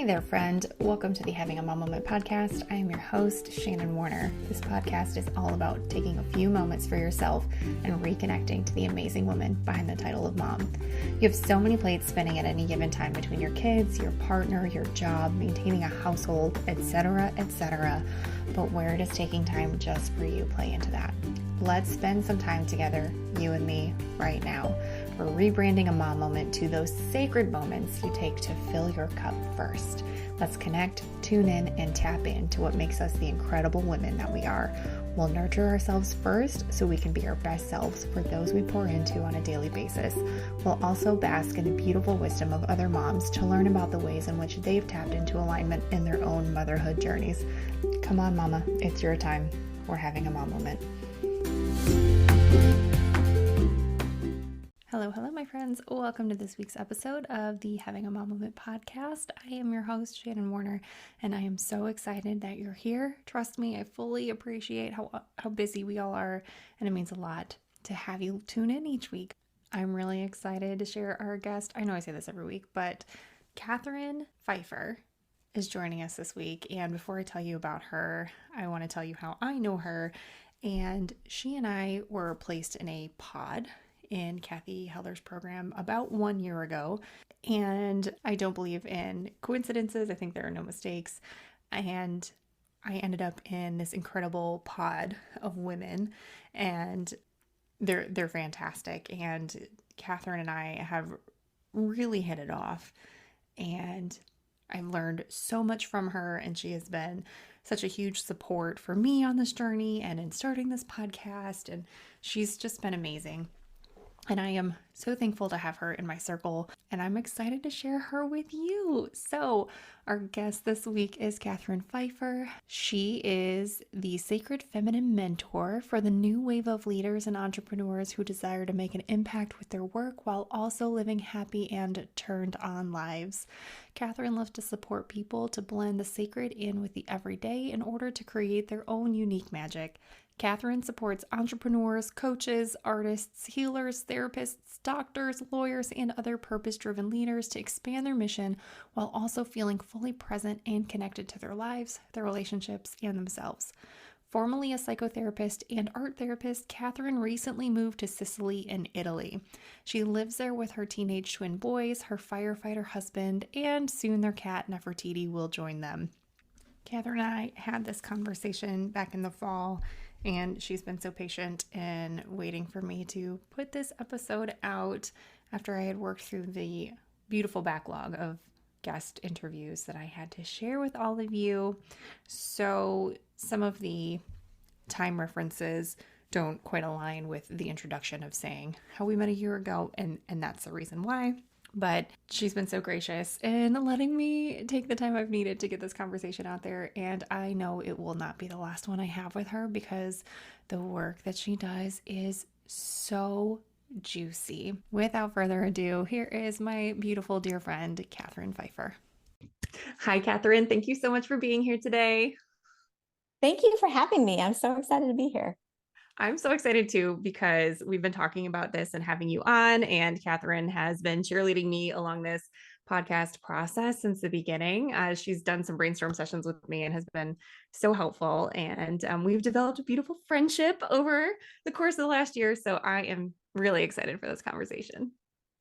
Hey there, friend. Welcome to the Having a Mom Moment podcast. I am your host, Shannon Warner. This podcast is all about taking a few moments for yourself and reconnecting to the amazing woman behind the title of mom. You have so many plates spinning at any given time between your kids, your partner, your job, maintaining a household, etc., etc. But where does taking time just for you play into that? Let's spend some time together, you and me, right now. We're rebranding a mom moment to those sacred moments you take to fill your cup first. Let's connect, tune in, and tap into what makes us the incredible women that we are. We'll nurture ourselves first so we can be our best selves for those we pour into on a daily basis. We'll also bask in the beautiful wisdom of other moms to learn about the ways in which they've tapped into alignment in their own motherhood journeys. Come on, mama, it's your time. We're having a mom moment. Hello, my friends. Welcome to this week's episode of the Having a Mom Moment podcast. I am your host, Shannon Warner, and I am so excited that you're here. Trust me, I fully appreciate how busy we all are, and it means a lot to have you tune in each week. I'm really excited to share our guest. I know I say this every week, but Katherine Phifer is joining us this week, and before I tell you about her, I want to tell you how I know her, and she and I were placed in a pod in Kathy Heller's program about 1 year ago. And I don't believe in coincidences. I think there are no mistakes. And I ended up in this incredible pod of women, and they're fantastic. And Katherine and I have really hit it off, and I've learned so much from her, and she has been such a huge support for me on this journey and in starting this podcast, and she's just been amazing. And I am so thankful to have her in my circle, and I'm excited to share her with you. So our guest this week is Katherine Phifer. She is the sacred feminine mentor for the new wave of leaders and entrepreneurs who desire to make an impact with their work while also living happy and turned on lives. Katherine loves to support people to blend the sacred in with the everyday in order to create their own unique magic. Katherine supports entrepreneurs, coaches, artists, healers, therapists, doctors, lawyers, and other purpose-driven leaders to expand their mission while also feeling fully present and connected to their lives, their relationships, and themselves. Formerly a psychotherapist and art therapist, Katherine recently moved to Sicily in Italy. She lives there with her teenage twin boys, her firefighter husband, and soon their cat Nefertiti will join them. Katherine and I had this conversation back in the fall, and she's been so patient in waiting for me to put this episode out after I had worked through the beautiful backlog of guest interviews that I had to share with all of you. So some of the time references don't quite align with the introduction of saying how we met a year ago, and that's the reason why. But she's been so gracious in letting me take the time I've needed to get this conversation out there. And I know it will not be the last one I have with her because the work that she does is so juicy. Without further ado, here is my beautiful dear friend, Katherine Phifer. Hi, Katherine. Thank you so much for being here today. Thank you for having me. I'm so excited to be here. I'm so excited too, because we've been talking about this and having you on, and Katherine has been cheerleading me along this podcast process since the beginning. She's done some brainstorm sessions with me and has been so helpful. And we've developed a beautiful friendship over the course of the last year. So I am really excited for this conversation.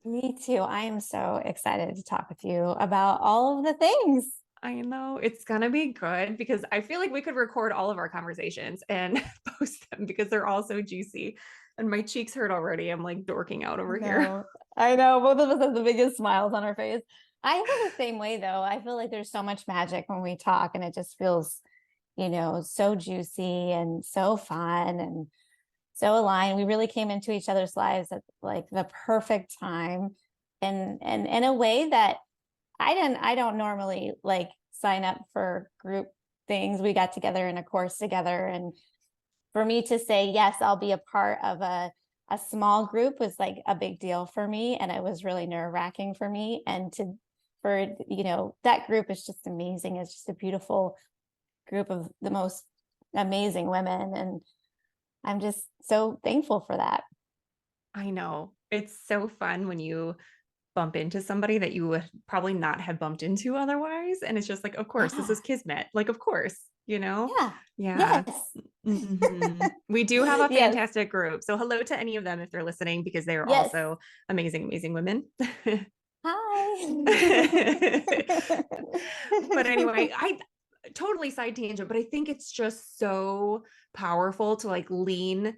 Me too. I am so excited to talk with you about all of the things. I know it's going to be good because I feel like we could record all of our conversations and post them because they're all so juicy, and my cheeks hurt already. I'm like dorking out over here. I know. Both of us have the biggest smiles on our face. I feel the same way though. I feel like there's so much magic when we talk, and it just feels, so juicy and so fun and so aligned. We really came into each other's lives at like the perfect time, and in a way that I don't normally like sign up for group things. We got together in a course together, and for me to say, yes, I'll be a part of a small group was like a big deal for me. And it was really nerve-wracking for me. And that group is just amazing. It's just a beautiful group of the most amazing women. And I'm just so thankful for that. I know. It's so fun when you bump into somebody that you would probably not have bumped into otherwise. And it's just like, of course, this Yeah. is kismet. Like, of course, you know? Yeah. Yeah. Yes. We do have a Yes. fantastic group. So hello to any of them if they're listening, because they are Yes. also amazing, amazing women. Hi. But anyway, I totally side tangent, but I think it's just so powerful to like lean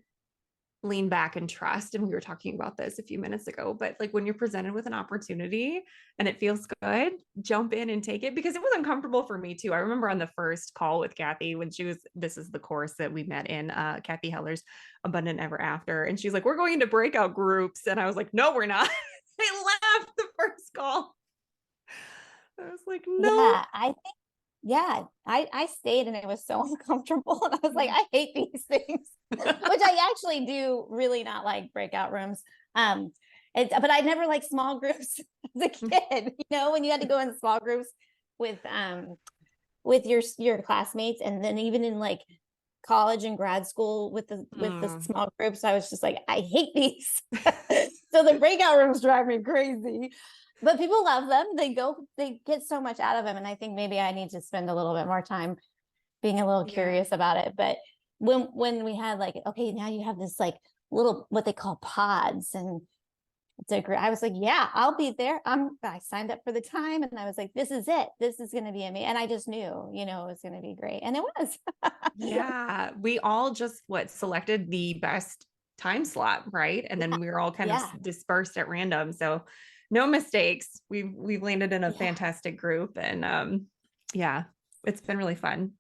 back and trust. And we were talking about this a few minutes ago, but like when you're presented with an opportunity and it feels good, jump in and take it, because it was uncomfortable for me too. I remember on the first call with Kathy when this is the course that we met in, Kathy Heller's Abundant Ever After. And she's like, we're going into breakout groups. And I was like, no, we're not. I left the first call. I was like, no. Yeah, I stayed and it was so uncomfortable. And I was like, I hate these things, which I actually do really not like breakout rooms. But I never liked small groups as a kid, when you had to go in small groups with your classmates. And then even in like college and grad school with the small groups, I was just like, I hate these. So the breakout rooms drive me crazy. But people love them. They get so much out of them. And I think maybe I need to spend a little bit more time being a little curious about it. But when we had like, okay, now you have this like little, what they call pods, and I was like, yeah, I'll be there. I signed up for the time, and I was like, this is it. This is going to be amazing. And I just knew, it was going to be great. And it was. Yeah. We all just selected the best time slot, right? And then we were all kind of dispersed at random. So no mistakes. We've landed in a fantastic group, and yeah, it's been really fun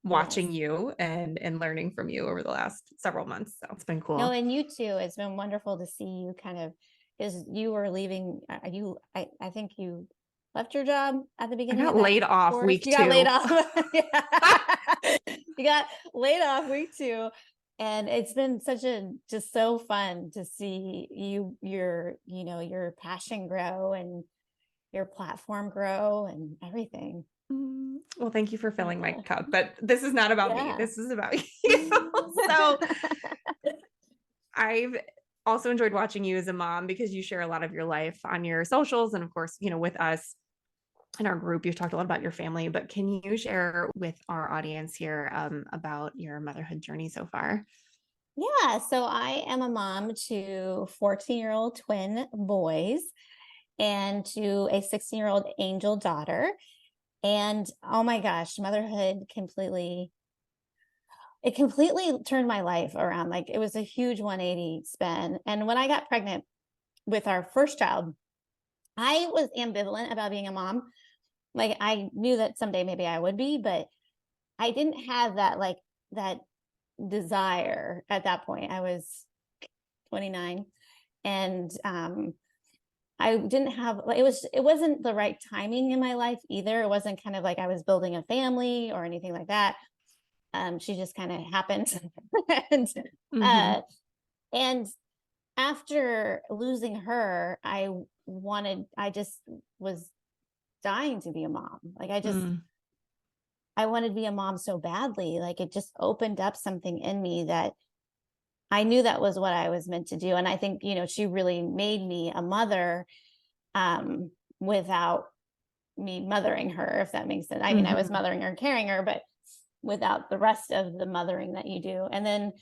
watching you and learning from you over the last several months. So it's been cool. No, and you too. It's been wonderful to see you kind of, because you were leaving. I think you left your job at the beginning. I got laid off course. week 2. You got laid off. You got laid off week 2. And it's been just so fun to see your passion grow and your platform grow and everything. Well, thank you for filling my cup, but this is not about me. This is about you. So I've also enjoyed watching you as a mom, because you share a lot of your life on your socials. And of course, with us in our group, you've talked a lot about your family, but can you share with our audience here about your motherhood journey so far? Yeah, so I am a mom to 14-year-old twin boys and to a 16-year-old angel daughter. And oh my gosh, motherhood completely turned my life around. Like, it was a huge 180 spin. And when I got pregnant with our first child, I was ambivalent about being a mom. Like, I knew that someday maybe I would be, but I didn't have that desire at that point. I was 29, and I didn't have, it wasn't the right timing in my life either. It wasn't kind of like I was building a family or anything like that. She just kind of happened. And after losing her, I just was dying to be a mom. Like, I wanted to be a mom so badly. Like, it just opened up something in me that I knew that was what I was meant to do. And I think, she really made me a mother, without me mothering her, if that makes sense. I mean, I was mothering her, carrying her, but without the rest of the mothering that you do. And then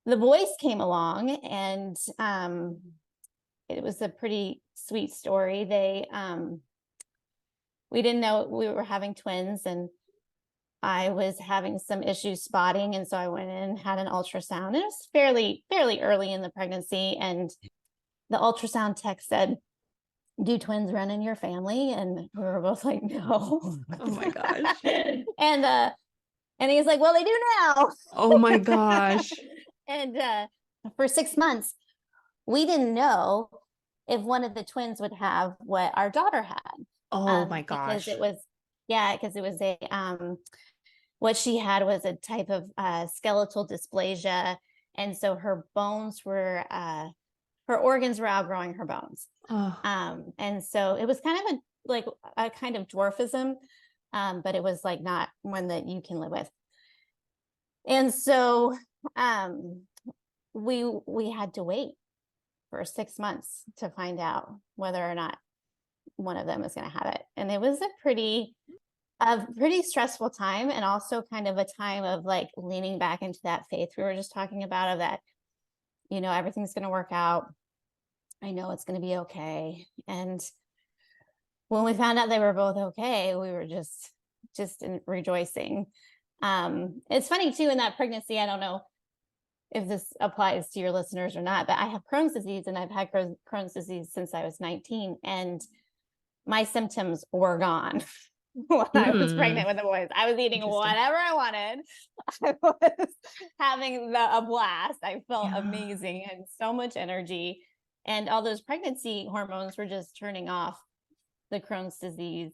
the boys came along, and it was a pretty sweet story. We didn't know we were having twins, and I was having some issues spotting. And so I went in and had an ultrasound, and it was fairly early in the pregnancy. And the ultrasound tech said, "Do twins run in your family?" And we were both like, "No." Oh my gosh. And he's like, "Well, they do now." Oh my gosh. And for 6 months, we didn't know if one of the twins would have what our daughter had. Oh my gosh. Because it was a what she had was a type of skeletal dysplasia. And so her bones were her organs were outgrowing her bones. And so it was kind of a kind of dwarfism, but it was like not one that you can live with. And so we had to wait. for 6 months to find out whether or not one of them was going to have it. And it was a pretty stressful time, and also kind of a time of like leaning back into that faith we were just talking about, of that, everything's going to work out. I know it's going to be okay. And when we found out they were both okay, we were just rejoicing. It's funny too, in that pregnancy, I don't know if this applies to your listeners or not, but I have Crohn's disease, and I've had Crohn's disease since I was 19, and my symptoms were gone when I was pregnant with the boys. I was eating whatever I wanted. I was having a blast. I felt amazing and so much energy. And all those pregnancy hormones were just turning off the Crohn's disease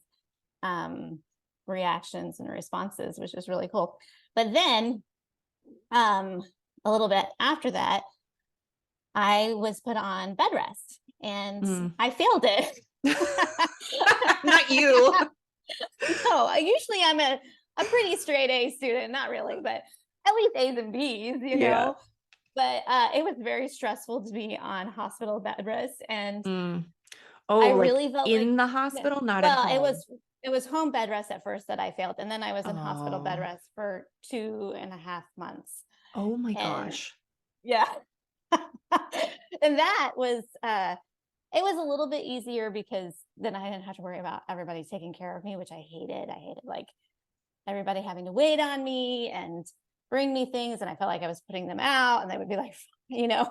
reactions and responses, which is really cool. But then a little bit after that, I was put on bed rest, and I failed it. Not you. No, usually I'm a pretty straight A student. Not really, but at least A's and B's, know. But it was very stressful to be on hospital bed rest, and I really felt in the hospital, not at home. It was home bed rest at first that I failed, and then I was in hospital bed rest for 2.5 months. Oh my gosh! Yeah, and that was it was a little bit easier, because then I didn't have to worry about everybody taking care of me, which I hated. I hated like everybody having to wait on me and bring me things, and I felt like I was putting them out, and they would be like,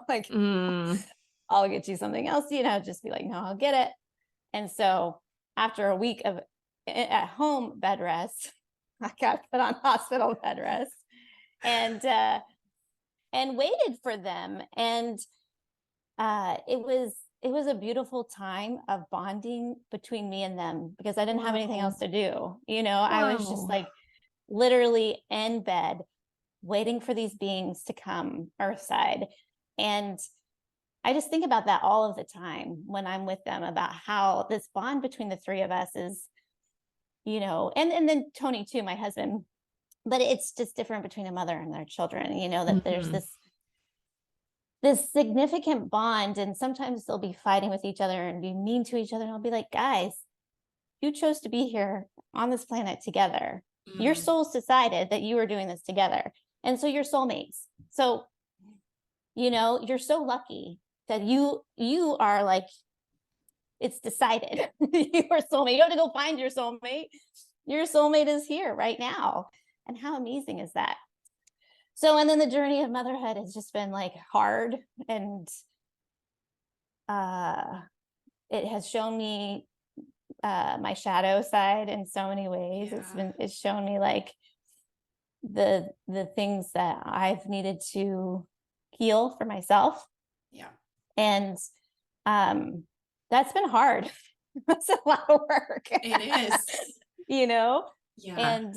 like I'll get you something else, just be like, no, I'll get it. And so after a week of at home bed rest, I got put on hospital bed rest, and waited for them. And it was a beautiful time of bonding between me and them, because I didn't have anything else to do. I was just like literally in bed waiting for these beings to come earthside. And I just think about that all of the time when I'm with them, about how this bond between the three of us is, and then Tony too, my husband, but it's just different between a mother and their children, that there's this significant bond. And sometimes they'll be fighting with each other and be mean to each other. And I'll be like, guys, you chose to be here on this planet together. Your souls decided that you were doing this together. And so you're soulmates. So, you're so lucky that you are like, it's decided. You're a soulmate. You don't have to go find your soulmate. Your soulmate is here right now. And how amazing is that? So, and then the journey of motherhood has just been like hard, and it has shown me my shadow side in so many ways. It's shown me like the things that I've needed to heal for myself. And that's been hard. That's a lot of work. It is. And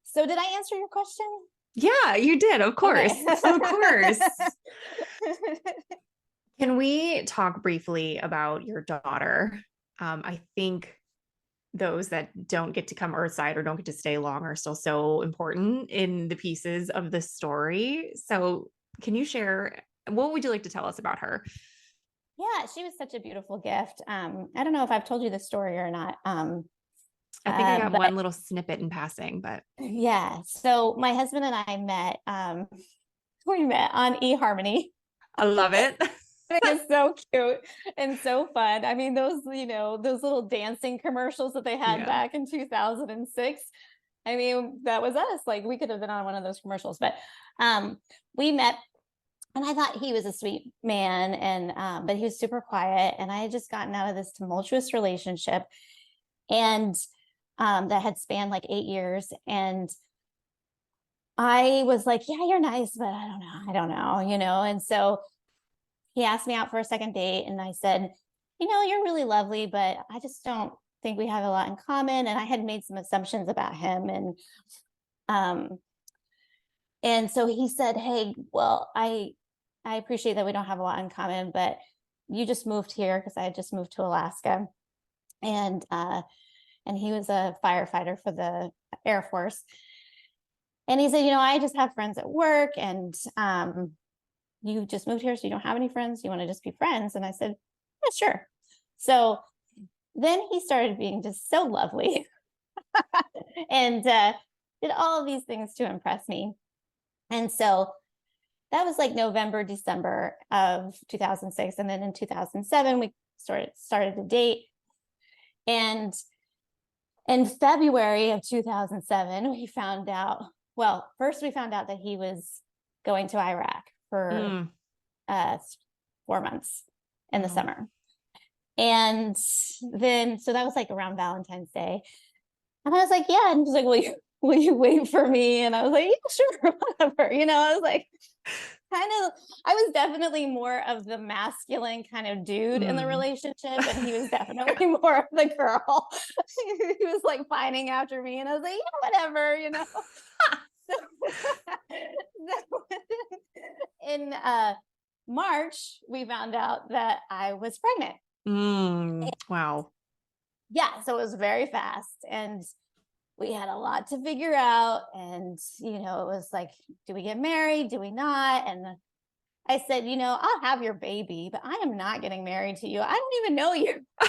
so did I answer your question? Yeah, you did. Of course. Okay. Of course. Can we talk briefly about your daughter? I think those that don't get to come earthside or don't get to stay long are still so important in the pieces of the story. So can you share, what would you like to tell us about her? Yeah, she was such a beautiful gift. I don't know if I've told you the story or not. I think I got one little snippet in passing, but yeah. So my husband and I met, we met on eHarmony. I love it. It's so cute and so fun. I mean, those little dancing commercials that they had back in 2006. I mean, that was us. Like, we could have been on one of those commercials, but we met, and I thought he was a sweet man, and but he was super quiet, and I had just gotten out of this tumultuous relationship, and that had spanned like 8 years. And I was like, yeah, you're nice, but I don't know, and so he asked me out for a second date, and I said, you're really lovely, but I just don't think we have a lot in common. And I had made some assumptions about him. And so he said, hey, well, I appreciate that we don't have a lot in common, but you just moved here, because I had just moved to Alaska. And he was a firefighter for the Air Force. And he said, I just have friends at work, and you just moved here, so you don't have any friends. You want to just be friends? And I said, yeah, sure. So then he started being just so lovely and did all of these things to impress me. And so that was like November, December of 2006. And then in 2007, we started to date. And in February of 2007, we found out, well, first we found out that he was going to Iraq for 4 months in the summer. And then, so that was like around Valentine's Day. And I was like, yeah. And he was like, will you wait for me? And I was like, yeah, sure, whatever. I was like, I was definitely more of the masculine kind of dude in the relationship. And he was definitely more of the girl. He was like pining after me. And I was like, yeah, whatever, So in March, we found out that I was pregnant. Wow. Yeah. So it was very fast. And we had a lot to figure out. And, it was like, do we get married? Do we not? And I said, I'll have your baby, but I am not getting married to you. I don't even know you. I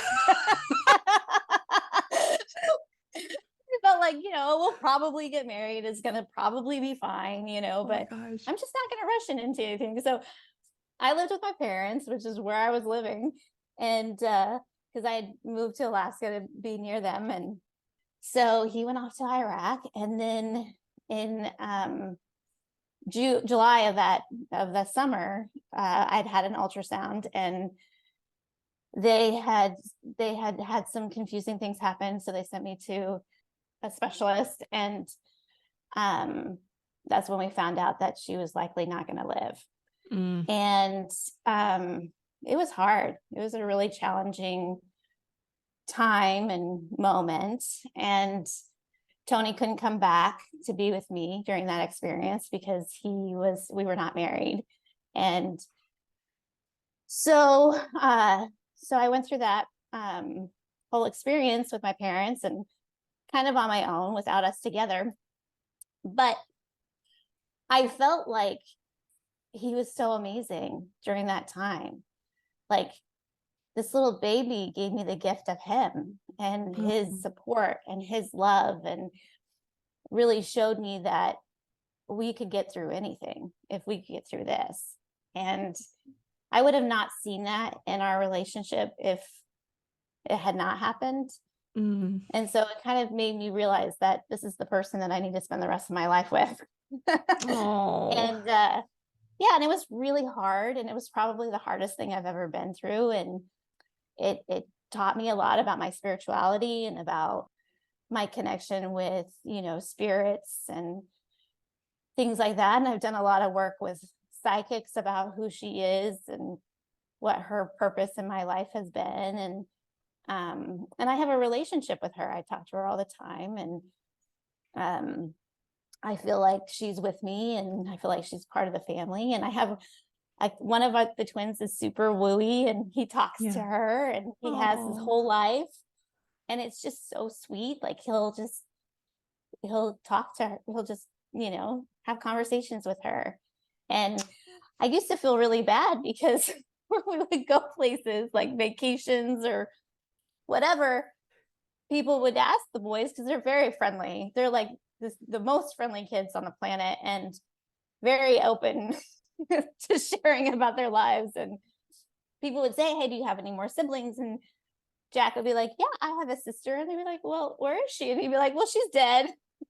felt like, we'll probably get married. It's going to probably be fine, but I'm just not going to rush into anything. So I lived with my parents, which is where I was living. And because I had moved to Alaska to be near them. And so he went off to Iraq. And then in July of the summer, I'd had an ultrasound, and they had some confusing things happen. So they sent me to a specialist, and that's when we found out that she was likely not going to live. And it was hard. It was a really challenging time and moment. And Tony couldn't come back to be with me during that experience because we were not married. And so I went through that whole experience with my parents and kind of on my own without us together. But I felt like he was so amazing during that time. Like, this little baby gave me the gift of him and his support and his love, and really showed me that we could get through anything if we could get through this. And I would have not seen that in our relationship if it had not happened. And so it kind of made me realize that this is the person that I need to spend the rest of my life with. And yeah, and it was really hard, and it was probably the hardest thing I've ever been through. And it taught me a lot about my spirituality and about my connection with, spirits and things like that. And I've done a lot of work with psychics about who she is and what her purpose in my life has been. And I have a relationship with her. I talk to her all the time, and I feel like she's with me, and I feel like she's part of the family. And I have one of the twins is super wooey, and he talks to her, and he has his whole life, and it's just so sweet. Like, he'll talk to her. He'll just, have conversations with her. And I used to feel really bad because when we would go places like vacations or whatever, people would ask the boys, because they're very friendly. They're like the most friendly kids on the planet, and very open to sharing about their lives. And people would say, hey, do you have any more siblings? And Jack would be like, yeah, I have a sister. And they'd be like, well, where is she? And he'd be like, well, she's dead.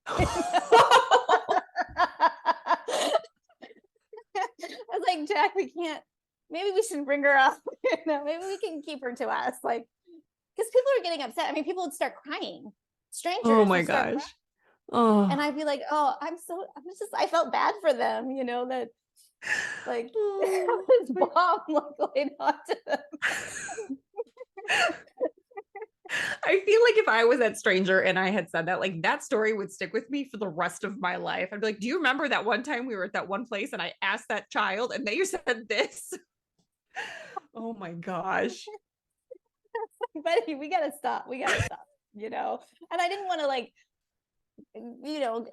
I was like, Jack, maybe we should bring her up. Maybe we can keep her to us. Like, because people are getting upset. I mean, people would start crying. Strangers. Oh my gosh. And I'd be like, oh, I felt bad for them, that like this bomb laid onto them. I feel like if I was that stranger and I had said that, like, that story would stick with me for the rest of my life. I'd be like, do you remember that one time we were at that one place and I asked that child and they said this? Oh my gosh. Buddy, we gotta stop. And I didn't want to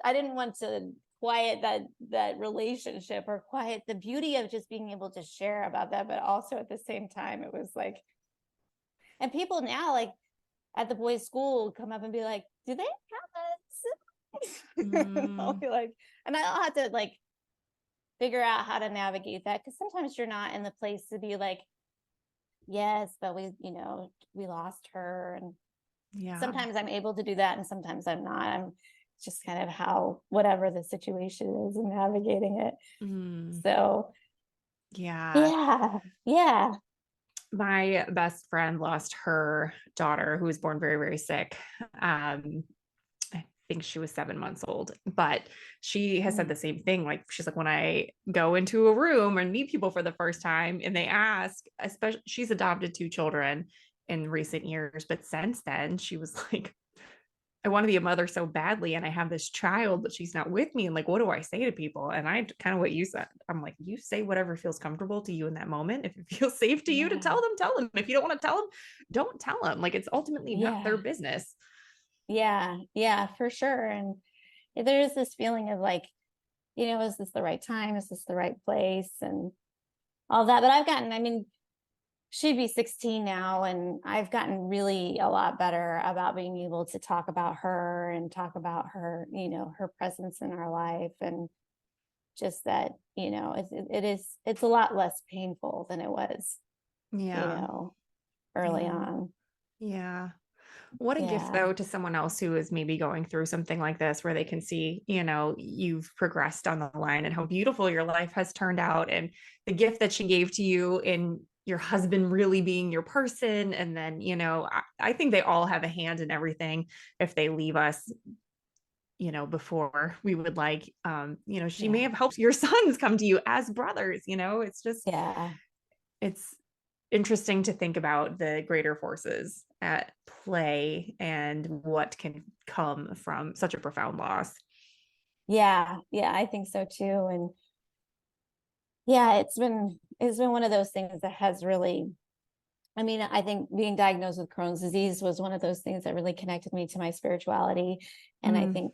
I didn't want to quiet that relationship, or quiet the beauty of just being able to share about that. But also at the same time, it was like, and people now, like at the boys' school, come up and be like, do they have a sibling? And I'll be like, and I'll have to like figure out how to navigate that, because sometimes you're not in the place to be like, yes, but we lost her. And sometimes I'm able to do that and sometimes I'm not. I'm just kind of how whatever the situation is and navigating it. So yeah. My best friend lost her daughter, who was born very, very sick. I think she was 7 months old, but she has said the same thing. Like, she's like, when I go into a room and meet people for the first time and they ask, especially, she's adopted 2 children in recent years, but since then she was like, I want to be a mother so badly, and I have this child, but she's not with me. And like, what do I say to people? And I kind of what you said. I'm like, you say whatever feels comfortable to you in that moment. If it feels safe to you to tell them. If you don't want to tell them, don't tell them. Like, it's ultimately not their business. Yeah, for sure. And there is this feeling of like, is this the right time? Is this the right place? And all that. But I mean, she'd be 16 now, and I've gotten really a lot better about being able to talk about her and talk about her, her presence in our life, and just that, it's a lot less painful than it was, early on. Yeah. What a gift, though, to someone else who is maybe going through something like this, where they can see, you've progressed on the line and how beautiful your life has turned out, and the gift that she gave to you in your husband really being your person. And then, I think they all have a hand in everything if they leave us, before we would like, she may have helped your sons come to you as brothers, it's just, it's interesting to think about the greater forces at play and what can come from such a profound loss. Yeah, I think so too. And yeah, it's been one of those things that has really, I mean, I think being diagnosed with Crohn's disease was one of those things that really connected me to my spirituality. And I think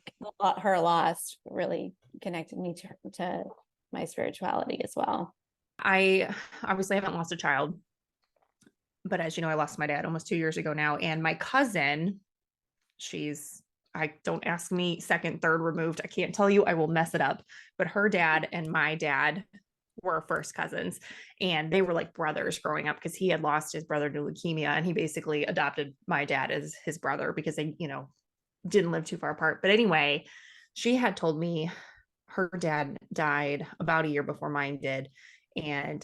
her loss really connected me to my spirituality as well. I obviously haven't lost a child, but as you know, I lost my dad almost 2 years ago now. And my cousin, I don't ask me second, third removed. I can't tell you, I will mess it up. But her dad and my dad were first cousins, and they were like brothers growing up, because he had lost his brother to leukemia, and he basically adopted my dad as his brother because they, didn't live too far apart. But anyway, she had told me her dad died about a year before mine did. And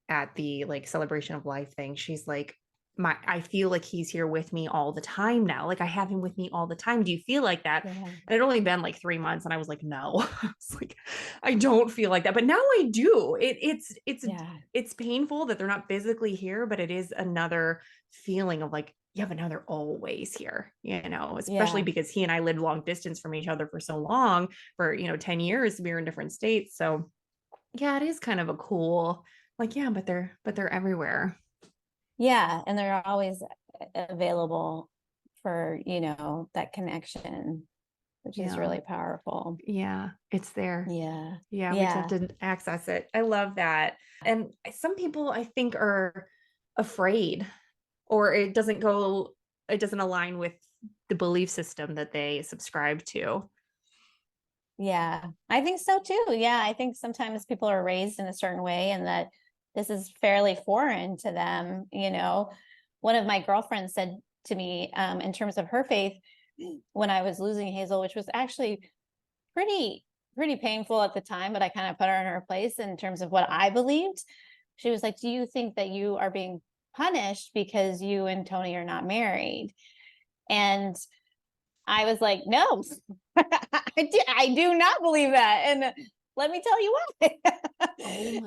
at the like celebration of life thing, she's like, I feel like he's here with me all the time now. Like, I have him with me all the time. Do you feel like that? And it only been like 3 months. And I was like, no, I was like, I don't feel like that. But now I do. It's painful that they're not physically here, but it is another feeling of like, yeah, but now they're always here, especially because he and I lived long distance from each other for so long, for, 10 years, we were in different states. So yeah, it is kind of a cool, like, yeah, but they're everywhere. Yeah. And they're always available for, that connection, which is really powerful. Yeah, it's there. Yeah. Yeah, we just have to access it. I love that. And some people, I think, are afraid, or it doesn't align with the belief system that they subscribe to. Yeah, I think so too. Yeah, I think sometimes people are raised in a certain way and that this is fairly foreign to them. One of my girlfriends said to me, in terms of her faith, when I was losing Hazel, which was actually pretty painful at the time, but I kind of put her in her place in terms of what I believed. She was like, do you think that you are being punished because you and Tony are not married? And I was like, no, I do not believe that. And let me tell you why.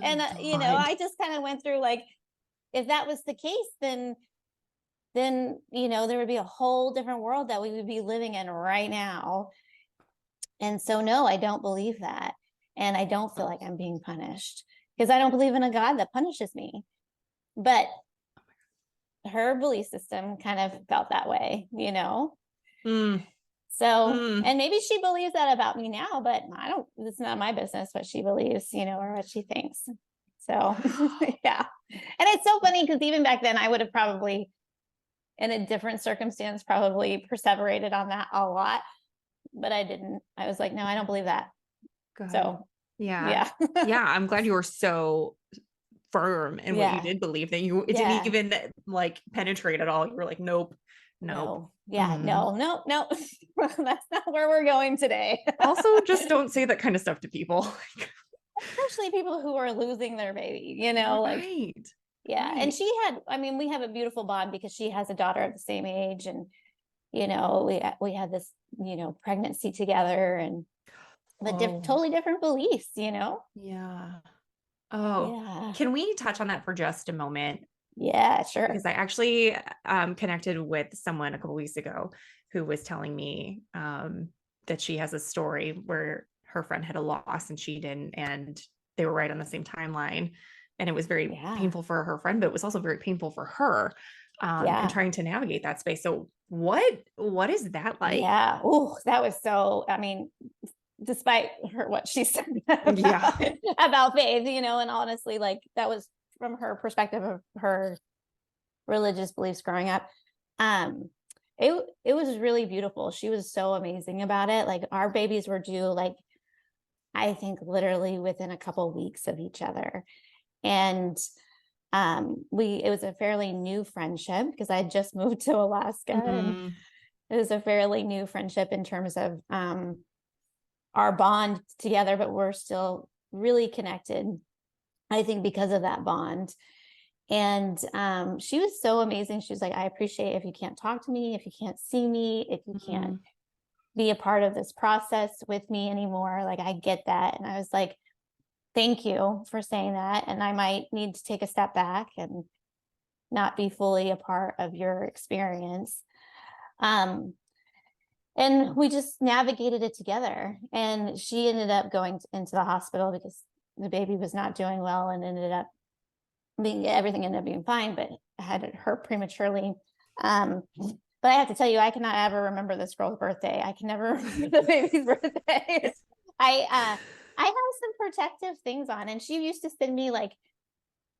And, I just kind of went through like, if that was the case, then, there would be a whole different world that we would be living in right now. And so, no, I don't believe that. And I don't feel like I'm being punished because I don't believe in a God that punishes me. But her belief system kind of felt that way. So, Mm. and maybe she believes that about me now, but it's not my business what she believes, or what she thinks. So, yeah. And it's so funny because even back then I would have probably, in a different circumstance, probably perseverated on that a lot, but I didn't. I was like, no, I don't believe that. Good. So, Yeah. yeah. Yeah. I'm glad you were so firm in what you Yeah. did believe, that it didn't Yeah. even like penetrate at all. You were like, nope, nope. No. Yeah. Mm. No, no, no. That's not where we're going today. Also, just don't say that kind of stuff to people. Especially people who are losing their baby, like, Right. yeah. And Right. we have a beautiful bond because she has a daughter of the same age. And, we had this, pregnancy together, and but Oh, totally different beliefs, yeah. Oh, Yeah. can we touch on that for just a moment? Yeah, sure. Because I actually connected with someone a couple weeks ago who was telling me that she has a story where her friend had a loss and she didn't, and they were right on the same timeline. And it was very Yeah. painful for her friend, but it was also very painful for her, and Yeah. trying to navigate that space. So what is that like? Yeah. Oh, that was so, I mean, despite what she said Yeah. about faith, and honestly, like that was from her perspective of her religious beliefs growing up. Um, it was really beautiful. She was so amazing about it. Like our babies were due, like I think literally within a couple of weeks of each other. And it was a fairly new friendship because I had just moved to Alaska, and Mm-hmm. it was a fairly new friendship in terms of our bond together, but we're still really connected, I think, because of that bond. And she was so amazing. She was like, I appreciate if you can't talk to me, if you can't see me, if you can't Mm-hmm. be a part of this process with me anymore. Like, I get that. And I was like, thank you for saying that. And I might need to take a step back and not be fully a part of your experience. Um, and we just navigated it together. And she ended up going into the hospital because the baby was not doing well, and ended up everything ended up being fine, but had her prematurely. But I have to tell you, I cannot ever remember this girl's birthday. I can never remember the baby's birthday. I have some protective things on, and she used to send me like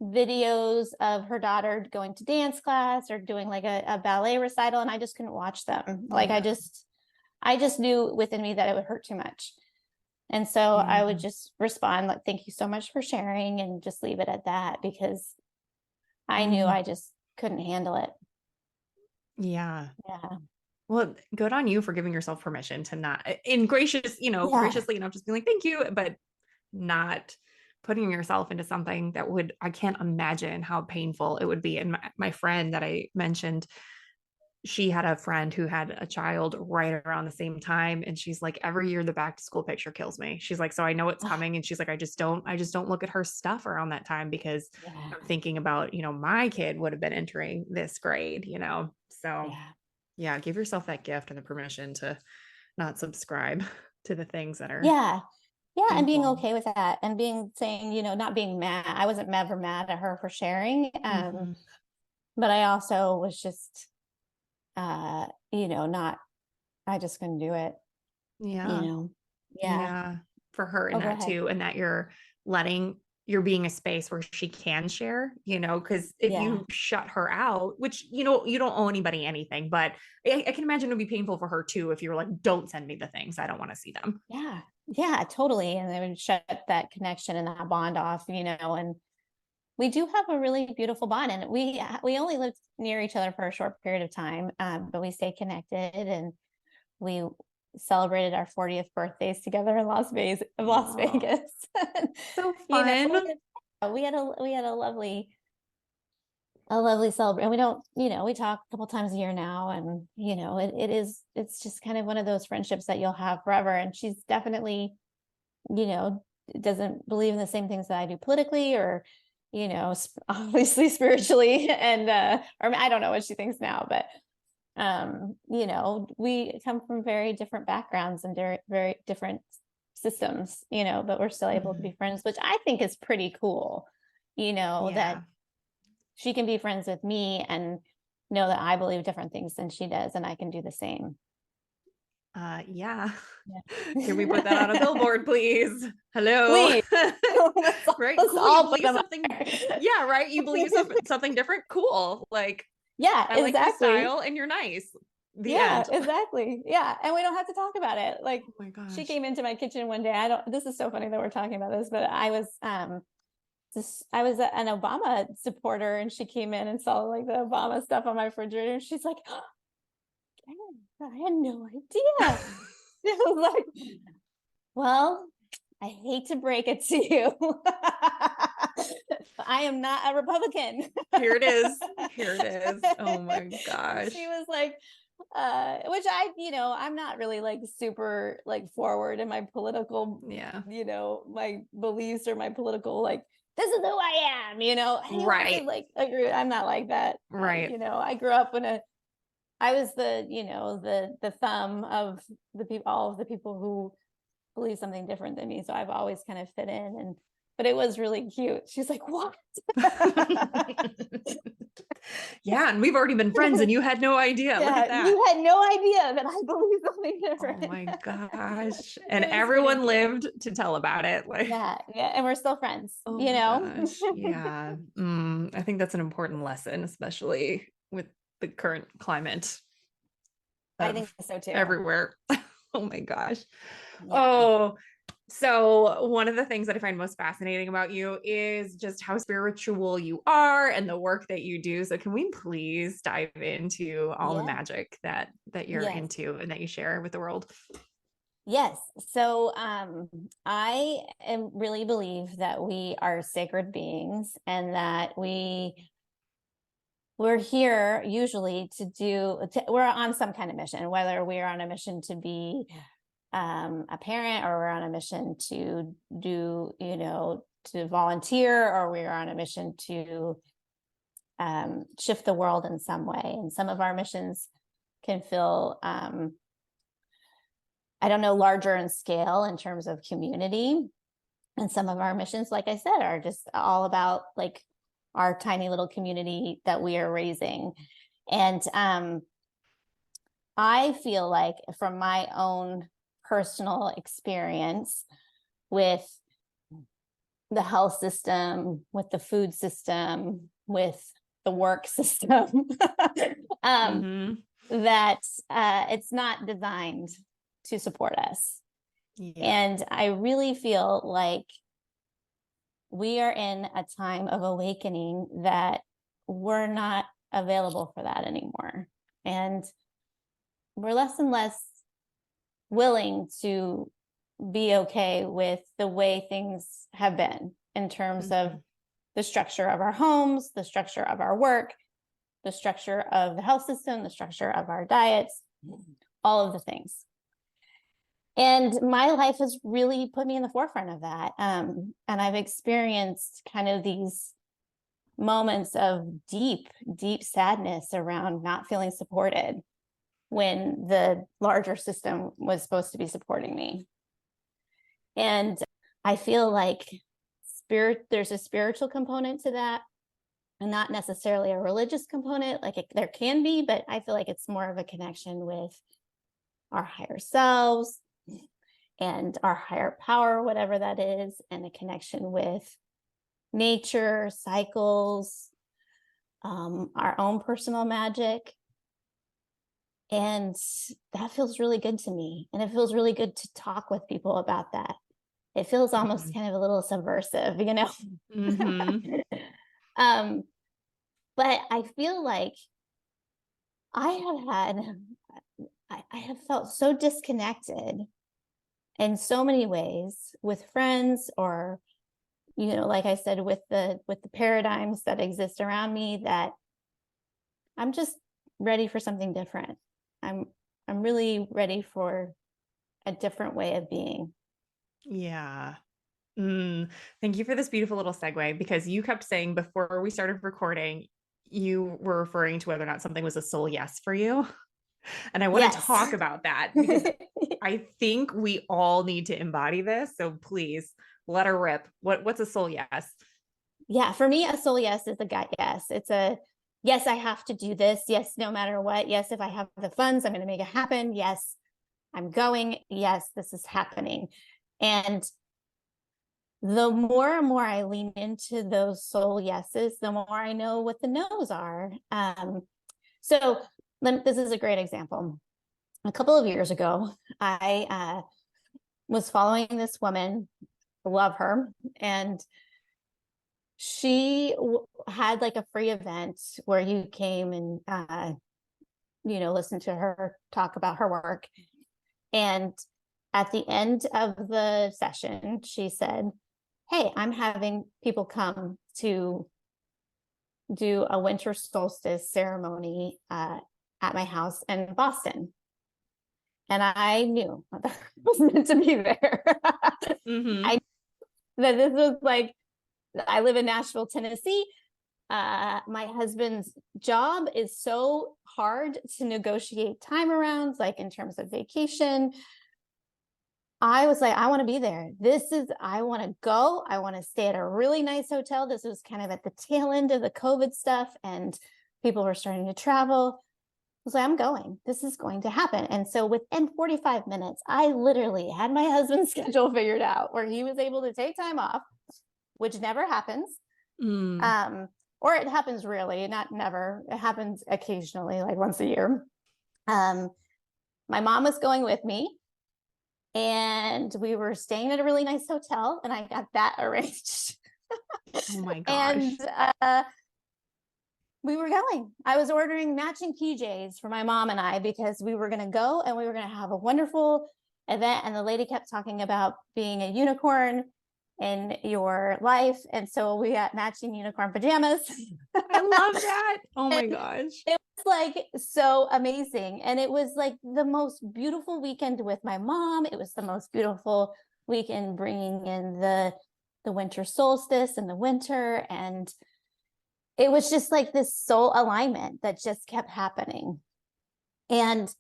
videos of her daughter going to dance class or doing like a ballet recital, and I just couldn't watch them. Like Yeah. I just knew within me that it would hurt too much. And so Yeah. I would just respond like, thank you so much for sharing, and just leave it at that, because I knew Mm. I just couldn't handle it. Yeah. Yeah. Well, good on you for giving yourself permission to not, Yeah. graciously enough, just being like, thank you, but not putting yourself into something that I can't imagine how painful it would be. And my friend that I mentioned, she had a friend who had a child right around the same time. And she's like, every year the back to school picture kills me. She's like, so I know it's Oh, coming. And she's like, I just don't look at her stuff around that time because yeah. I'm thinking about, my kid would have been entering this grade, So Yeah. yeah, give yourself that gift and the permission to not subscribe to the things that are Yeah. Yeah. And being painful. okay with that, and saying, not being mad. I wasn't ever mad at her for sharing. Mm-hmm. But I also was just, not, I just couldn't do it, you Yeah. know? Yeah. Yeah. For her in Oh, go that ahead. too. And that you're being a space where she can share, because if Yeah. you shut her out, which, you don't owe anybody anything, but I can imagine it would be painful for her too if you were like, don't send me the things. I don't want to see them. Yeah. Yeah, totally. And they would shut that connection and that bond off, and we do have a really beautiful bond, and we only lived near each other for a short period of time, but we stay connected, and we celebrated our 40th birthdays together in Las Oh, Vegas. so you know fun. we had a lovely celebration. We don't, we talk a couple times a year now, and it's just kind of one of those friendships that you'll have forever. And she's definitely, you know doesn't believe in the same things that I do politically, or obviously spiritually, and or I don't know what she thinks now, but we come from very different backgrounds and very, very different systems, but we're still able to Mhm. be friends, which I think is pretty cool, that Yeah. she can be friends with me and know that I believe different things than she does, and I can do the same. Yeah. Yeah. Can we put that on a billboard, please? Hello. Please. Right. Let's Cool. You all put believe them up something. there. Yeah. Right. You believe something different. Cool. Like, Yeah, I like your exactly. style and you're nice. The Yeah, end. exactly. Yeah. And we don't have to talk about it. Like Oh my she gosh. came into my kitchen one day. This is so funny that we're talking about this, but I was an Obama supporter and she came in and saw like the Obama stuff on my refrigerator and she's like, oh, I had no idea. I was like, well, I hate to break it to you. I am not a Republican. Here it is. Here it is. Oh my And gosh. she was like, which I'm not really like super like forward in my political, Yeah. my beliefs or my political, like, this is who I am, anyone Right. could like agree. I'm not like that. Right. I grew up I was the thumb of all of the people who believe something different than me. So I've always kind of fit in, but it was really cute. She's like, what? Yeah. And we've already been friends and you had no idea. Look at Yeah, that. you had no idea that I believe something different. Oh my gosh. And It was pretty everyone cute. lived to tell about it. Like, Yeah, yeah, and we're still friends, oh my gosh. Yeah. I think that's an important lesson, especially with the current climate I think of so too. everywhere. Oh my gosh. Yeah. Oh, so one of the things that I find most fascinating about you is just how spiritual you are and the work that you do. So can we please dive into all the Yeah. magic that you're Yes. into and that you share with the world? Yes. So I really believe that we are sacred beings and that we're here usually we're on some kind of mission, whether we're on a mission to be a parent or we're on a mission to do, to volunteer, or we're on a mission to shift the world in some way. And some of our missions can feel, I don't know, larger in scale in terms of community. And some of our missions, like I said, are just all about like our tiny little community that we are raising. And I feel like from my own personal experience with the health system, with the food system, with the work system, Mm-hmm. that it's not designed to support us. Yeah. And I really feel like we are in a time of awakening that we're not available for that anymore. And we're less and less willing to be okay with the way things have been in terms of the structure of our homes, the structure of our work, the structure of the health system, the structure of our diets, all of the things. And my life has really put me in the forefront of that. And I've experienced kind of these moments of deep, deep sadness around not feeling supported when the larger system was supposed to be supporting me. And I feel like there's a spiritual component to that, and not necessarily a religious component. Like there can be, but I feel like it's more of a connection with our higher selves and our higher power, whatever that is, and a connection with nature, cycles, our own personal magic. And that feels really good to me. And it feels really good to talk with people about that. It feels almost kind of a little subversive, Mm-hmm. But I feel like I have felt so disconnected in so many ways with friends, or like I said, with the paradigms that exist around me, that I'm just ready for something different. I'm really ready for a different way of being. Yeah. Thank you for this beautiful little segue, because you kept saying before we started recording, you were referring to whether or not something was a soul yes for you. And I want to Yes. talk about that because I think we all need to embody this. So please let her rip. What's a soul yes? Yeah, for me, a soul yes is a gut yes. It's a yes, I have to do this. Yes, no matter what. Yes, if I have the funds, I'm going to make it happen. Yes, I'm going. Yes, this is happening. And the more and more I lean into those soul yeses, the more I know what the no's are. So this is a great example. A couple of years ago, I was following this woman, love her, and she had like a free event where you came and listen to her talk about her work. And at the end of the session, she said, "Hey, I'm having people come to do a winter solstice ceremony at my house in Boston." And I knew that I was meant to be there. Mm-hmm. That this was like, I live in Nashville, Tennessee. My husband's job is so hard to negotiate time around, like in terms of vacation. I was like, I want to be there. I want to go. I want to stay at a really nice hotel. This was kind of at the tail end of the COVID stuff, and people were starting to travel. I was like, I'm going. This is going to happen. And so within 45 minutes, I literally had my husband's schedule figured out where he was able to take time off, which never happens. Or it happens rarely, not never. It happens occasionally, like once a year. My mom was going with me, and we were staying at a really nice hotel, and I got that arranged. Oh my gosh. And we were going. I was ordering matching PJs for my mom and I, because we were going to go and we were going to have a wonderful event. And the lady kept talking about being a unicorn in your life. And so we got matching unicorn pajamas. I love that. Oh my gosh. It was like so amazing. And it was like the most beautiful weekend with my mom. It was the most beautiful weekend bringing in the winter solstice and the winter. And it was just like this soul alignment that just kept happening. And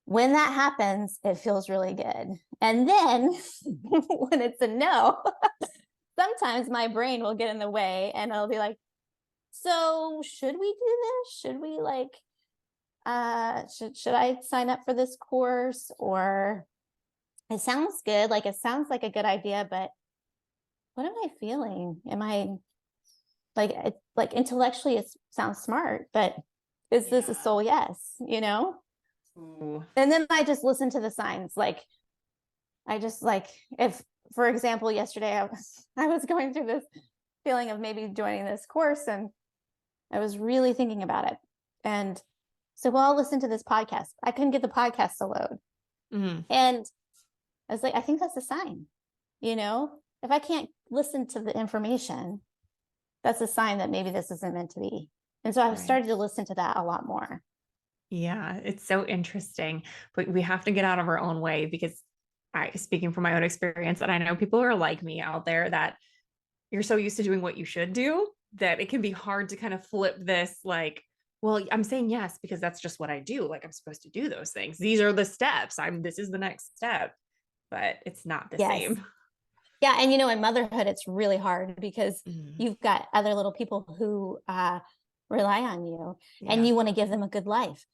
when that happens, it feels really good. And then when it's a no, sometimes my brain will get in the way and I'll be like, so should we do this? Should we should I sign up for this course? Or it sounds good. Like, it sounds like a good idea, but what am I feeling? Am I like intellectually it sounds smart, but is this a soul yes? Ooh. And then I just listen to the signs. If, for example, yesterday I was going through this feeling of maybe joining this course, and I was really thinking about it. And so, well, I'll listen to this podcast. I couldn't get the podcast to load. Mm-hmm. And I was like, I think that's a sign. If I can't listen to the information, that's a sign that maybe this isn't meant to be. And so I've started to listen to that a lot more. Yeah, it's so interesting, but we have to get out of our own way, because speaking from my own experience, that I know people are like me out there, that you're so used to doing what you should do that it can be hard to kind of flip this, like, well, I'm saying yes because that's just what I do. Like, I'm supposed to do those things. These are the steps. This is the next step, but it's not the same. Yeah. And, in motherhood, it's really hard because you've got other little people who rely on you, and you want to give them a good life.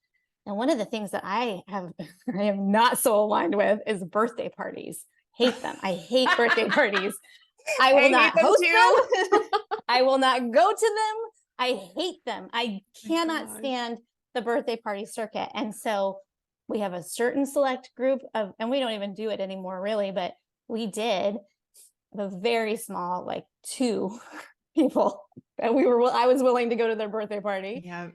And one of the things that I am not so aligned with is birthday parties. Hate them. I hate birthday parties. I will not host them. I will not go to them. I hate them. I cannot stand the birthday party circuit. And so we have a certain select group and we don't even do it anymore really, but we did a very small, like 2 people that I was willing to go to their birthday party. Yeah.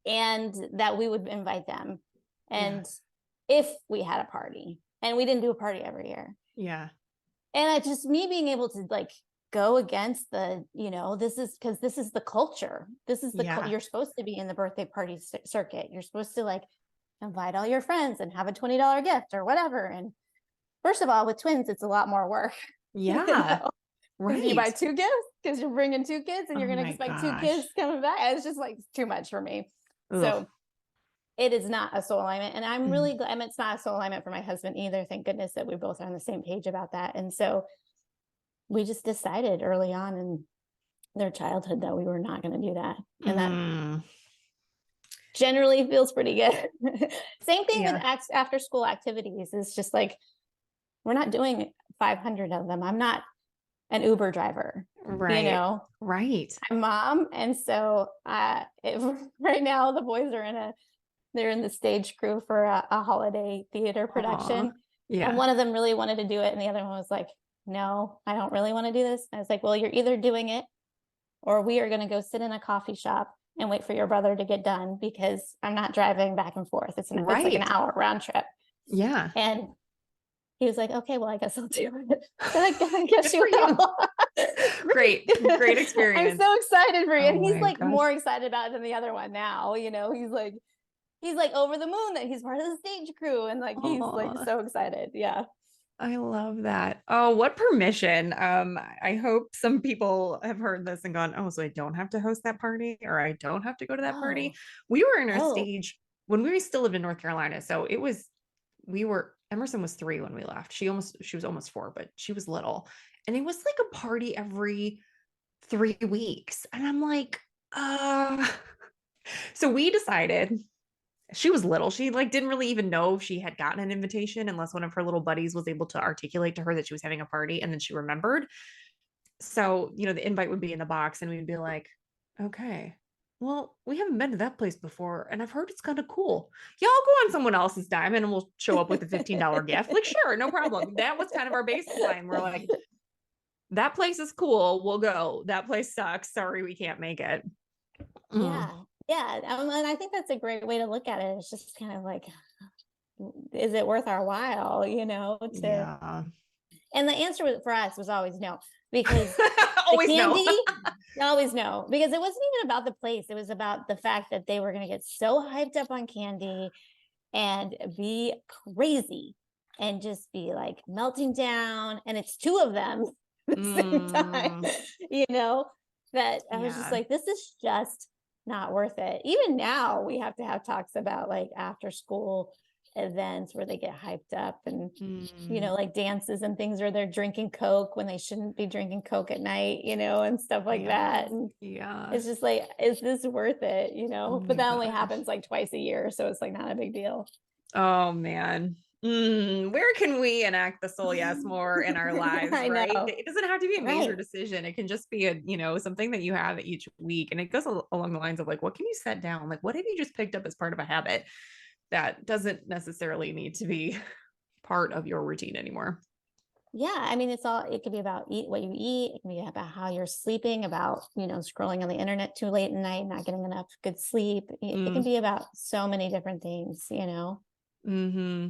And that we would invite them. And if we had a party, and we didn't do a party every year. Yeah. And it's just me being able to go against this is the culture. This is you're supposed to be in the birthday party circuit. You're supposed to invite all your friends and have a $20 gift or whatever. And first of all, with twins, it's a lot more work. Yeah. Right. You buy 2 gifts because you're bringing 2 kids and you're going to expect 2 kids coming back. It's just too much for me. Ugh. So it is not a soul alignment. And I'm really glad. It's not a soul alignment for my husband either. Thank goodness that we both are on the same page about that. And so we just decided early on in their childhood that we were not going to do that. And that generally feels pretty good. Same thing with Yeah. after school activities. It's just like, we're not doing 500 of them. I'm not an Uber driver, Right. Right. I'm mom. And so right now the boys are they're in the stage crew for a holiday theater Aw. production. And Yeah. one of them really wanted to do it. And the other one was like, no, I don't really want to do this. And I was like, well, you're either doing it or we are going to go sit in a coffee shop and wait for your brother to get done, because I'm not driving back and forth. It's like an Right. hour round trip. Yeah. And he was like, okay, well, I guess I'll do it. I guess Good you for you. will. Great. Great I'm experience. so excited for you. Oh And he's my like gosh. more excited about it than the other one now. He's like over the moon that he's part of the stage crew. And like he's like Aw. so excited. Yeah. I love that. Oh, what permission. I hope some people have heard this and gone, oh, so I don't have to host that party, or I don't have to go to that party. Oh, We were in a oh, stage when we still lived in North Carolina. So Emerson was 3 when we left. She was almost 4, but she was little. And it was like a party every 3 weeks. And I'm like, uh, so we decided, she was little. She like didn't really even know if she had gotten an invitation unless one of her little buddies was able to articulate to her that she was having a party, and then she remembered. So, the invite would be in the box and we'd be like, okay, well, we haven't been to that place before and I've heard it's kind of cool. Yeah, I'll go on someone else's dime and we'll show up with a $15 gift. Like, sure, no problem. That was kind of our baseline. We're like, that place is cool. We'll go. That place sucks. Sorry, we can't make it. Mm. yeah. Yeah. And I think that's a great way to look at it. It's just kind of like, is it worth our while, Yeah. and the answer for us was always no, because the Always no. candy, always no, because it wasn't even about the place. It was about the fact that they were going to get so hyped up on candy and be crazy and just be like melting down. And it's 2 of them at the same time, that I was just Yeah. like, this is just not worth it. Even now we have to have talks about like after school events where they get hyped up and Mm. like dances and things where they're drinking Coke when they shouldn't be drinking Coke at night, and stuff like Yeah. that. And Yeah. it's just like, is this worth it? Oh But my that only gosh. happens like twice a year, so it's like not a big deal. Oh man. Where can we enact the soul yes more in our lives, I right? know. It doesn't have to be a major Right. decision. It can just be something that you have each week. And it goes along the lines of like, what can you set down? Like, what have you just picked up as part of a habit that doesn't necessarily need to be part of your routine anymore? Yeah. I mean, it could be about what you eat. It can be about how you're sleeping, about, scrolling on the internet too late at night, not getting enough good sleep. It can Mm. be about so many different things. Hmm.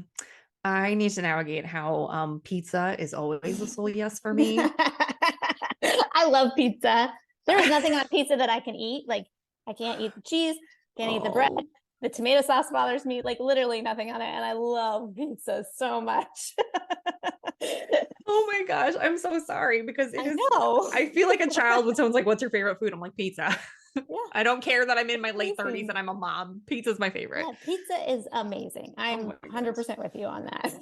I need to navigate how pizza is always a soul yes for me. I love pizza. There is nothing on pizza that I can eat. Like, I can't eat the cheese, can't eat the bread. Oh, The tomato sauce bothers me, like literally nothing on it. And I love pizza so much. oh my gosh. I'm so sorry because I know. I feel like a child when someone's like, what's your favorite food? I'm like, pizza. Yeah. I don't care that I'm in my late 30s Amazing. and I'm a mom. Pizza's my favorite. Yeah, pizza is amazing. Oh I'm my gosh. 100% with you on that.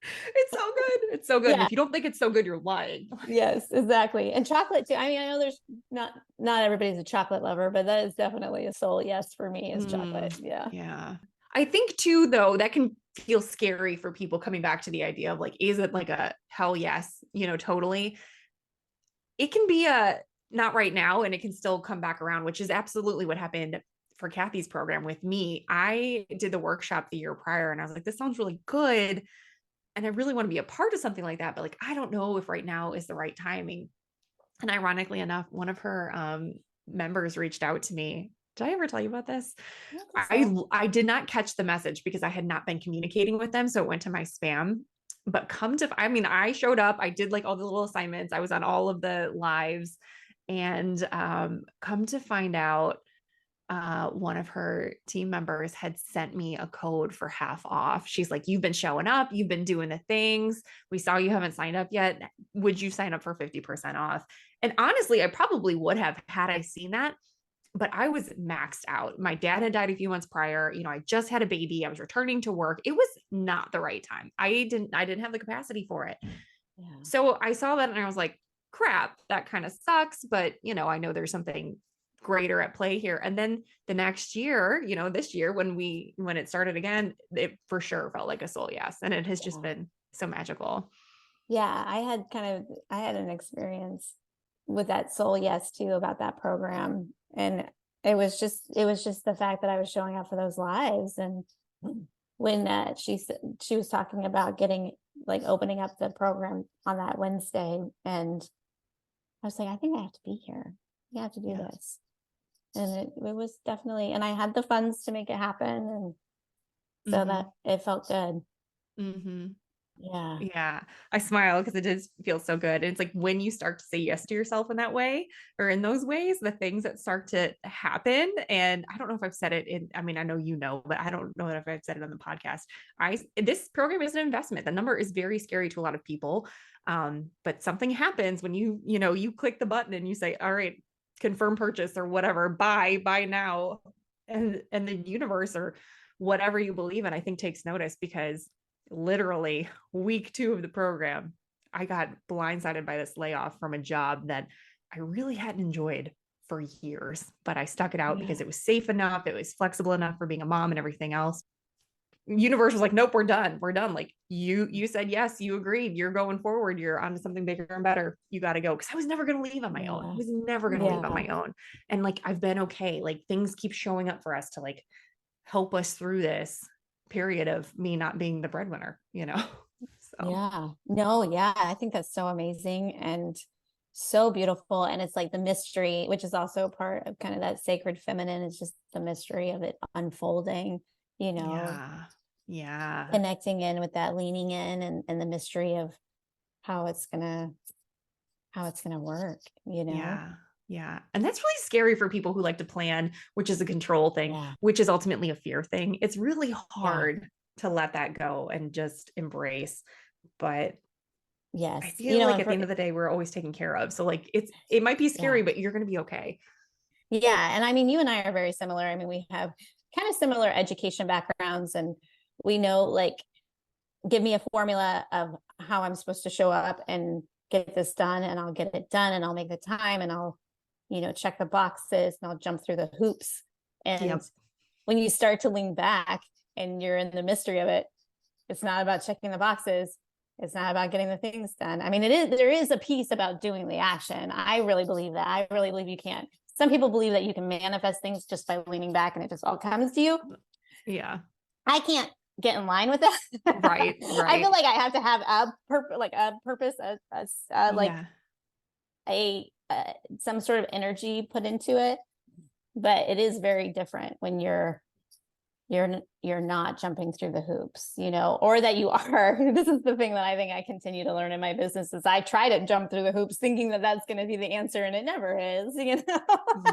It's so good. It's so good. And Yeah. if you don't think it's so good, you're lying. Yes, exactly. And chocolate too. I mean, I know there's not everybody's a chocolate lover, but that is definitely a soul yes for me is chocolate. Yeah. Yeah. I think too, though, that can feel scary for people coming back to the idea of like, is it like a hell yes, totally. It can be a not right now, and it can still come back around, which is absolutely what happened for Kathy's program with me. I did the workshop the year prior and I was like, this sounds really good. And I really want to be a part of something like that. But like, I don't know if right now is the right timing. And ironically enough, one of her members reached out to me. Did I ever tell you about this? I don't think so. I did not catch the message because I had not been communicating with them. So it went to my spam. But I showed up, I did like all the little assignments. I was on all of the lives and come to find out one of her team members had sent me a code for half off. She's like, you've been showing up, you've been doing the things. We saw you haven't signed up yet. Would you sign up for 50% off? And honestly, I probably would have had I seen that, but I was maxed out. My dad had died a few months prior. I just had a baby. I was returning to work. It was not the right time. I didn't have the capacity for it. Yeah. So I saw that and I was like, crap, that kind of sucks. But I know there's something greater at play here. And then the next year, this year when it started again, it for sure felt like a soul yes. And it has just been so magical. Yeah. I had an experience with that soul yes too, about that program. And it was just the fact that I was showing up for those lives. And when she was talking about opening up the program on that Wednesday, and I was like, I think I have to be here. I have to do this. And it was definitely, and I had the funds to make it happen. And so that it felt good. Mm-hmm. Yeah. Yeah. I smile because it does feel so good. It's like when you start to say yes to yourself in that way, or in those ways, the things that start to happen. And I don't know if I've said it I know, but I don't know if I've said it on the podcast. This program is an investment. The number is very scary to a lot of people. But something happens when you click the button and you say, all right, confirm purchase or whatever, buy now. And the universe or whatever you believe in, I think takes notice, because literally week 2 of the program, I got blindsided by this layoff from a job that I really hadn't enjoyed for years, but I stuck it out because it was safe enough. It was flexible enough for being a mom and everything else. Universe was like, nope, we're done. Like you said yes, you agreed, you're going forward, you're on to something bigger and better. You got to go. Because I was never going to leave on my own. I was never going to leave on my own. And like, I've been okay. Like, things keep showing up for us to like help us through this period of me not being the breadwinner. So I think that's so amazing and so beautiful. And it's like the mystery, which is also part of kind of that sacred feminine. It's just the mystery of it unfolding, connecting in with that, leaning in, and the mystery of how it's gonna work. Yeah. And that's really scary for people who like to plan, which is a control thing, which is ultimately a fear thing. It's really hard to let that go and just embrace. But I feel like at the end of the day, we're always taken care of. So like, it might be scary, but you're going to be okay. Yeah. And I mean, you and I are very similar. I mean, we have kind of similar education backgrounds, and we know, like, give me a formula of how I'm supposed to show up and get this done, and I'll get it done, and I'll make the time, and I'll, check the boxes, and I'll jump through the hoops. And when you start to lean back and you're in the mystery of it, it's not about checking the boxes. It's not about getting the things done. I mean, there is a piece about doing the action. I really believe that. I really believe you can't. Some people believe that you can manifest things just by leaning back and it just all comes to you. Yeah. I can't get in line with that. Right. I feel like I have to have a purpose, some sort of energy put into it. But it is very different when you're not jumping through the hoops, or that you are. This is the thing that I think I continue to learn in my business, is I try to jump through the hoops thinking that that's going to be the answer, and it never is.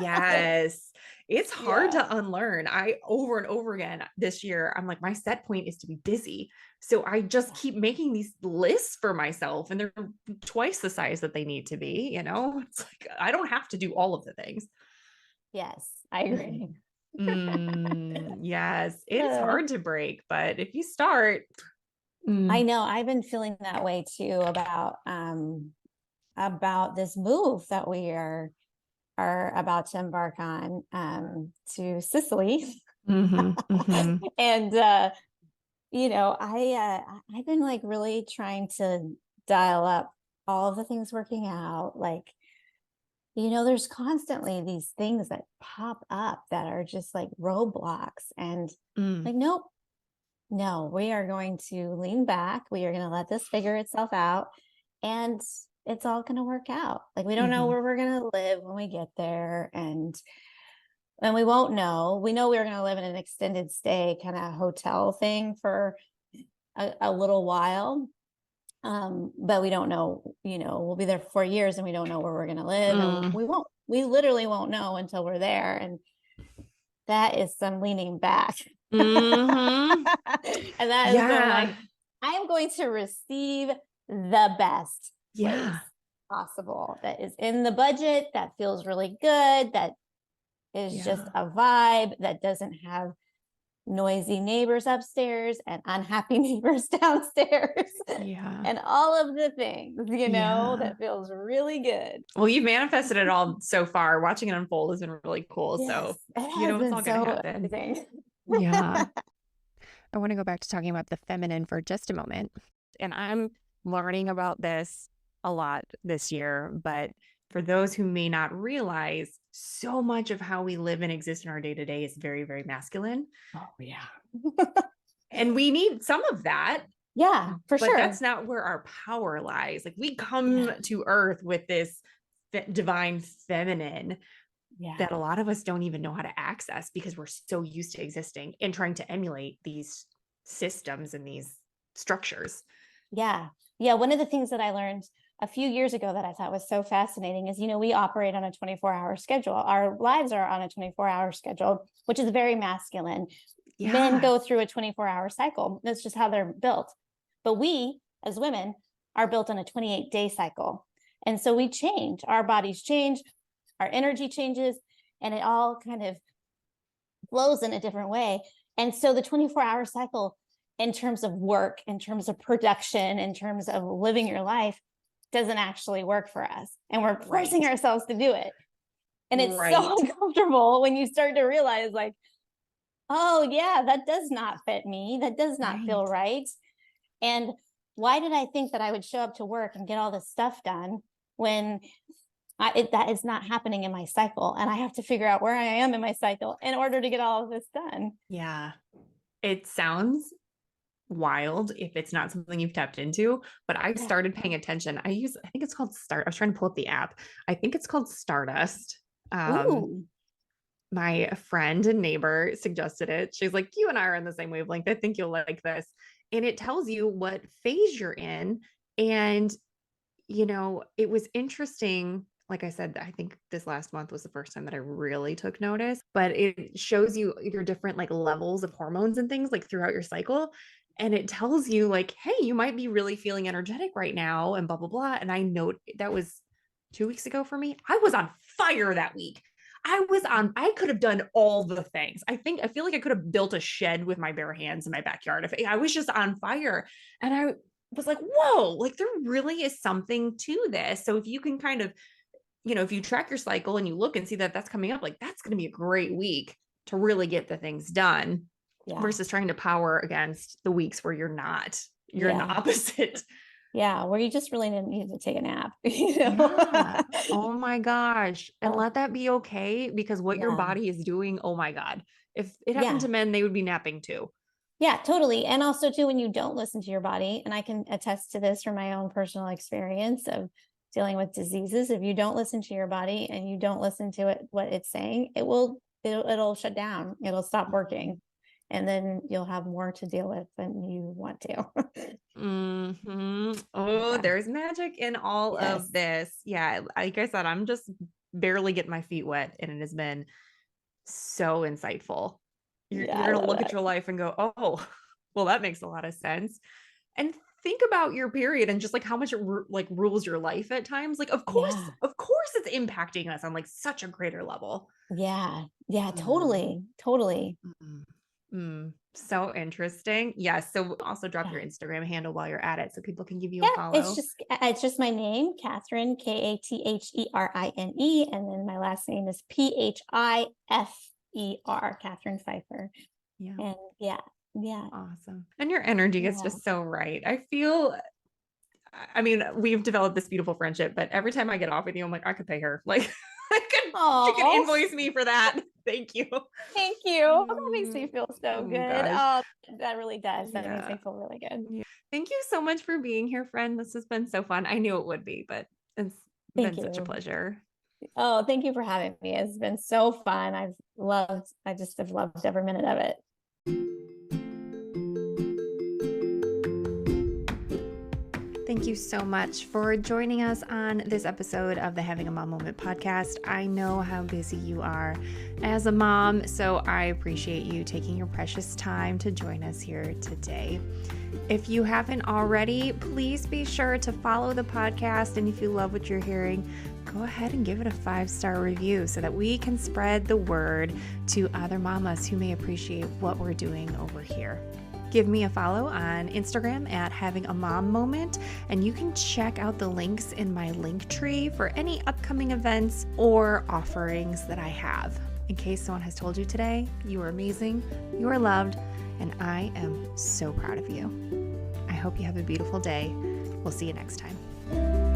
Yes. It's hard to unlearn. Over and over again this year, I'm like, my set point is to be busy. So I just keep making these lists for myself, and they're twice the size that they need to be. It's like, I don't have to do all of the things. Yes, I agree. Yes, it's hard to break, but if you start. I know, I've been feeling that way too about this move that we are about to embark on to Sicily. And I've been like really trying to dial up all of the things working out. Like, there's constantly these things that pop up that are just like roadblocks, and like, nope, no, we are going to lean back. We are going to let this figure itself out, and it's all going to work out. Like, we don't know where we're going to live when we get there. And we won't know. We know we're going to live in an extended stay kind of hotel thing for a little while. But we don't know, we'll be there for 4 years and we don't know where we're going to live. And we literally won't know until we're there. And that is some leaning back. And that is like, I am going to receive the best place possible that is in the budget, that feels really good, that is just a vibe, that doesn't have noisy neighbors upstairs and unhappy neighbors downstairs. Yeah. And all of the things, Yeah. that feels really good. Well, you've manifested it all so far. Watching it unfold has been really cool. Yes, So it you has know it's been all going to so happen. amazing. Yeah. I want to go back to talking about the feminine for just a moment. And I'm learning about this a lot this year. But for those who may not realize, so much of how we live and exist in our day to day is very, very masculine. Oh, yeah. And we need some of that. Yeah, for But sure. that's not where our power lies. Like we come to earth with this divine feminine that a lot of us don't even know how to access because we're so used to existing and trying to emulate these systems and these structures. Yeah. Yeah. One of the things that I learned a few years ago that I thought was so fascinating is, we operate on a 24-hour schedule. Our lives are on a 24-hour schedule, which is very masculine. Yeah. Men go through a 24-hour cycle. That's just how they're built. But we, as women, are built on a 28-day cycle. And so we change. Our bodies change, our energy changes, and it all kind of flows in a different way. And so the 24-hour cycle, in terms of work, in terms of production, in terms of living your life, doesn't actually work for us. And we're forcing ourselves to do it. And it's so uncomfortable when you start to realize, like, oh, yeah, that does not fit me. That does not feel right. And why did I think that I would show up to work and get all this stuff done when that is not happening in my cycle? And I have to figure out where I am in my cycle in order to get all of this done. Yeah. It sounds wild if it's not something you've tapped into, but I've started paying attention. I think it's called I was trying to pull up the app. I think it's called Stardust. My friend and neighbor suggested it. She's like, you and I are on the same wavelength. I think you'll like this. And it tells you what phase you're in. And, it was interesting. Like I said, I think this last month was the first time that I really took notice, but it shows you your different like levels of hormones and things like throughout your cycle. And it tells you like, hey, you might be really feeling energetic right now and blah, blah, blah. And I know that was 2 weeks ago for me. I was on fire that week. I could have done all the things. I feel like I could have built a shed with my bare hands in my backyard. If I was just on fire. And I was like, whoa, like there really is something to this. So if you can kind of, if you track your cycle and you look and see that that's coming up, like that's going to be a great week to really get the things done versus trying to power against the weeks where you're not, you're in the opposite. Yeah, where you just really need to take a nap. Yeah. Oh my gosh. And let that be okay because what your body is doing, oh my God. If it happened to men, they would be napping too. Yeah, totally. And also too, when you don't listen to your body, and I can attest to this from my own personal experience of dealing with diseases. If you don't listen to your body and you don't listen to it, what it's saying, it'll shut down. It'll stop working. And then you'll have more to deal with than you want to. Oh, there's magic in all of this. Yeah. Like I said, I'm just barely getting my feet wet and it has been so insightful. You're going to look at your life and go, oh, well, that makes a lot of sense. And think about your period and just like how much it rules your life at times. Like, of course it's impacting us on like such a greater level. Yeah. Yeah, totally. Totally. So interesting. Yes. So also drop your Instagram handle while you're at it so people can give you a follow. It's just my name, Katherine, Katherine. And then my last name is Phifer, Katherine Phifer. Yeah. And yeah. Awesome. And your energy is just so right. I mean, we've developed this beautiful friendship, but every time I get off with you, I'm like, I could pay her. Like she could invoice me for that. Thank you. Thank you. That makes me feel so good. Gosh. Oh, that really does. That makes me feel really good. Yeah. Thank you so much for being here, friend. This has been so fun. I knew it would be, but it's been such a pleasure. Oh, thank you for having me. It's been so fun. I just have loved every minute of it. Thank you so much for joining us on this episode of the Having a Mom Moment podcast. I know how busy you are as a mom, so I appreciate you taking your precious time to join us here today. If you haven't already, please be sure to follow the podcast. And if you love what you're hearing, go ahead and give it a 5-star review so that we can spread the word to other mamas who may appreciate what we're doing over here. Give me a follow on Instagram at Having a Mom Moment, and you can check out the links in my link tree for any upcoming events or offerings that I have. In case someone has told you today, you are amazing, you are loved, and I am so proud of you. I hope you have a beautiful day. We'll see you next time.